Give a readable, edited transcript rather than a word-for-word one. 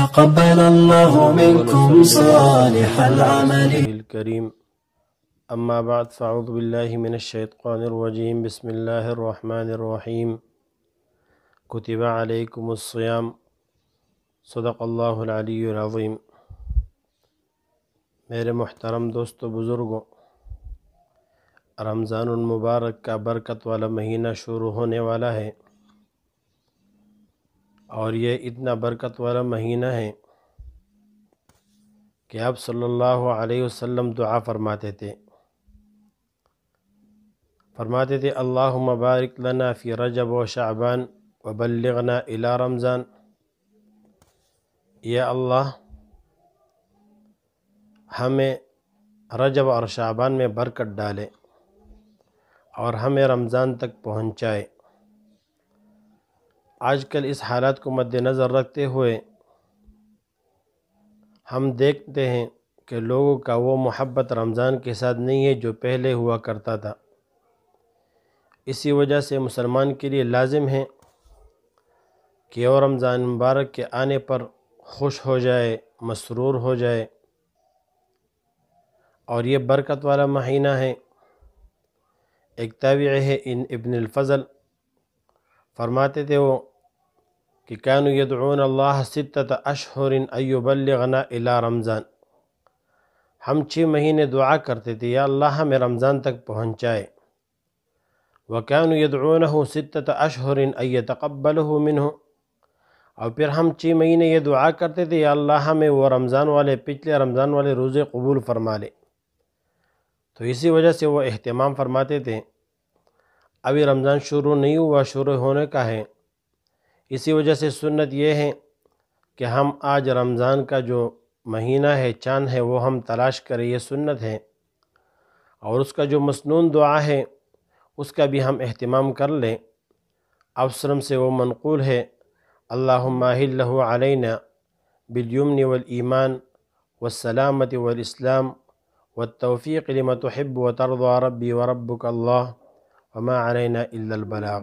تقبل الله منكم صالح العمل الكريم. أما بعد فأعوذ بالله من الشيطان الرجيم. بسم الله الرحمن الرحيم. كتب عليكم الصيام. صدق اللہ العلی العظیم. میرے محترم دوستو بزرگوں، رمضان المبارک کا برکت والا مہینہ شروع ہونے والا ہے، اور یہ اتنا برکت والا مہینہ ہے کہ آپ صلی اللہ علیہ وسلم دعا فرماتے تھے اللہم بارک لنا فی رجب و شعبان وبلغنا الی رمضان. یا اللہ، ہمیں رجب اور شعبان میں برکت ڈالے اور ہمیں رمضان تک پہنچائے. آج کل اس حالات کو مد نظر رکھتے ہوئے ہم دیکھتے ہیں کہ لوگوں کا وہ محبت رمضان کے ساتھ نہیں ہے جو پہلے ہوا کرتا تھا. اسی وجہ سے مسلمان کے لیے لازم ہے کہ وہ رمضان مبارک کے آنے پر خوش ہو جائے، مسرور ہو جائے. اور یہ برکت والا مہینہ ہے. ایک تابعی ہے ابن الفضل، فرماتے تھے وہ کہ كانوا يدعون اللہ 6 اشہر ان یبلغنا الی رمضان. ہم 6 مہینے دعا کرتے تھے یا اللہ ہمیں رمضان تک پہنچائے. وكانوا يدعونه 6 اشہر ان يتقبله منه. اور پھر ہم 6 مہینے یہ دعا کرتے تھے یا اللہ ہمیں وہ رمضان والے پچھلے رمضان والے روزے قبول فرما لے. تو اسی وجہ سے وہ اہتمام فرماتے تھے. ابھی رمضان شروع نہیں ہوا، شروع ہونے کا ہے. اسی وجہ سے سنت یہ ہے کہ ہم آج رمضان کا جو مہینہ ہے، چاند ہے، وہ ہم تلاش کریں. یہ سنت ہے. اور اس کا جو مسنون دعا ہے اس کا بھی ہم اہتمام کر لیں. افسرم سے وہ منقول ہے: اللہم اہلہ علینا بالیمن والایمان والسلامة والاسلام والتوفیق لما تحب وترضى ربی وربک اللہ وما علینا الا البلاغ.